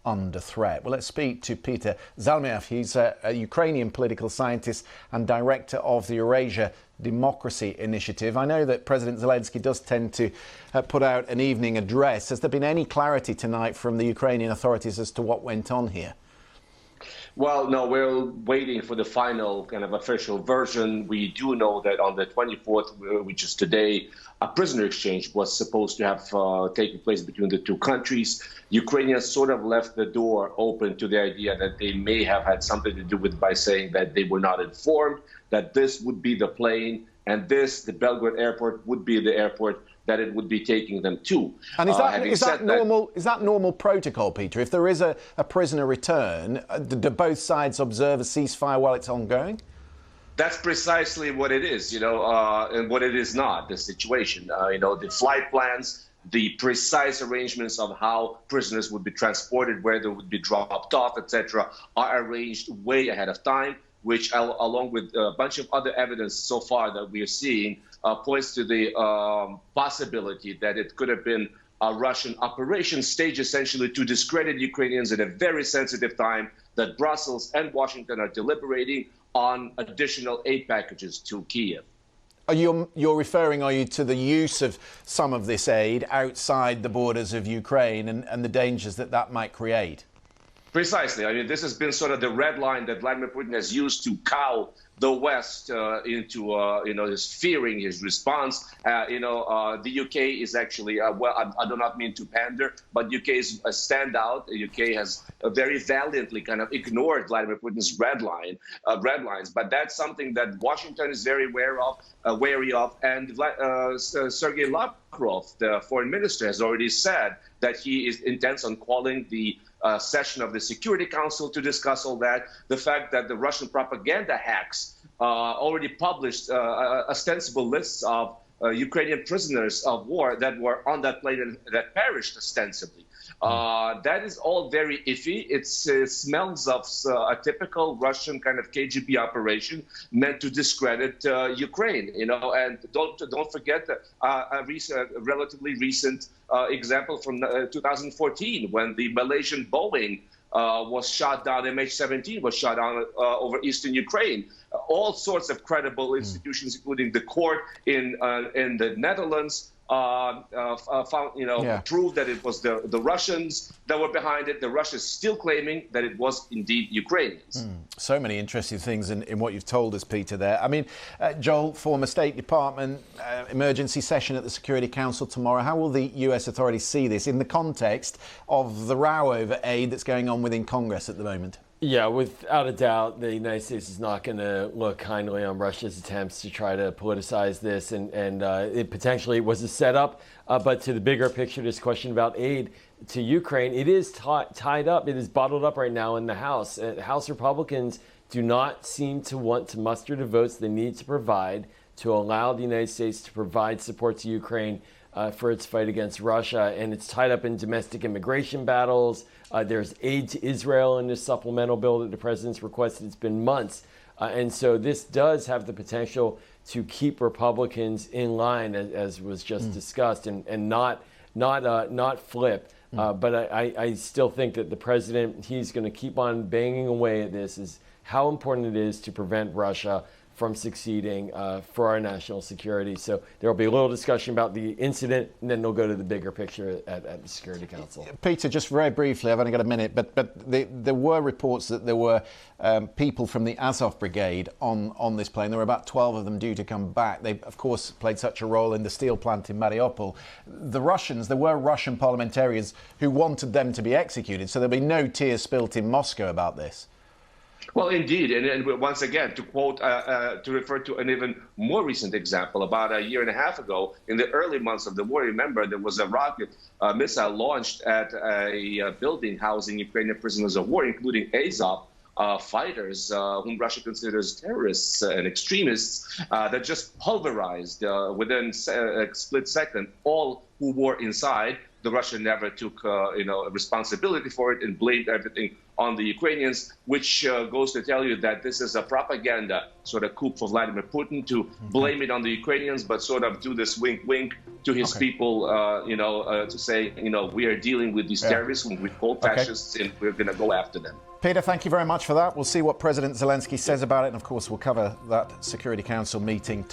under threat. Well, let's speak to Peter Zalmayev. He's a Ukrainian political scientist and director of the Eurasia Democracy Initiative. I know that President Zelensky does tend to put out an evening address. Has there been any clarity tonight from the Ukrainian authorities as to what went on here? Well, no, we're waiting for the final kind of official version. We do know that on the 24th, which is today, a prisoner exchange was supposed to have taken place between the two countries. Ukrainians sort of left the door open to the idea that they may have had something to do with by saying that they were not informed, that this would be the plane, and this, the Belgorod airport, would be the airport that it would be taking them to. And is that normal protocol, Peter? If there is a prisoner return, do both sides observe a ceasefire while it's ongoing? That's precisely what it is, and what it is not, the situation. The flight plans, the precise arrangements of how prisoners would be transported, where they would be dropped off, etc., are arranged way ahead of time, which, along with a bunch of other evidence so far that we are seeing, points to the possibility that it could have been a Russian operation staged essentially to discredit Ukrainians at a very sensitive time, that Brussels and Washington are deliberating on additional aid packages to Kiev. You're referring, are you, to the use of some of this aid outside the borders of Ukraine and the dangers that might create? Precisely. I mean, this has been sort of the red line that Vladimir Putin has used to cow the West into, his fearing his response. The UK is actually, I do not mean to pander, but UK is a standout. The UK has very valiantly kind of ignored Vladimir Putin's red lines. But that's something that Washington is very wary of. And Sergei Lavrov, the foreign minister, has already said that he is intends on calling the session of the Security Council to discuss all that. The fact that the Russian propaganda hacks already published ostensible lists of Ukrainian prisoners of war that were on that plane that perished ostensibly. That is all very iffy. It smells of a typical Russian kind of KGB operation meant to discredit Ukraine. And don't forget a relatively recent example from 2014 when the Malaysian Boeing was shot down, MH17 was shot down over eastern Ukraine. All sorts of credible institutions, including the court in the Netherlands, proved that it was the Russians that were behind it. The Russians still claiming that it was indeed Ukrainians. So many interesting things in what you've told us, Peter, there. I mean, Joel, former State Department, emergency session at the Security Council tomorrow. How will the US authorities see this in the context of the row over aid that's going on within Congress at the moment? Yeah, without a doubt, the United States is not going to look kindly on Russia's attempts to try to politicize this, and it potentially was a setup. But to the bigger picture, this question about aid to Ukraine, it is tied up. It is bottled up right now in the House. House Republicans do not seem to want to muster the votes they need to provide to allow the United States to provide support to Ukraine for its fight against Russia. And it's tied up in domestic immigration battles. There's aid to Israel in this supplemental bill that the president's requested. It's been months. And so this does have the potential to keep Republicans in line, as was just discussed, and not flip. But I still think that the president, he's going to keep on banging away at this, is how important it is to prevent Russia from succeeding for our national security. So there will be a little discussion about the incident, and then they'll go to the bigger picture at the Security Council. Peter, just very briefly, I've only got a minute, but there were reports that there were people from the Azov Brigade on this plane. There were about 12 of them due to come back. They, of course, played such a role in the steel plant in Mariupol. The Russians, there were Russian parliamentarians who wanted them to be executed, so there'll be no tears spilt in Moscow about this. Well, indeed. And once again, to quote, to refer to an even more recent example, about a year and a half ago, in the early months of the war, remember, there was a rocket missile launched at a building housing Ukrainian prisoners of war, including Azov fighters, whom Russia considers terrorists and extremists, that just pulverized within a split second all who were inside. The Russia never took, responsibility for it and blamed everything on the Ukrainians, which goes to tell you that this is a propaganda sort of coup for Vladimir Putin to blame it on the Ukrainians, but sort of do this wink to his people, to say, we are dealing with these terrorists whom we call fascists, and we're going to go after them. Peter, thank you very much for that. We'll see what President Zelensky says about it, and of course we'll cover that Security Council meeting tomorrow.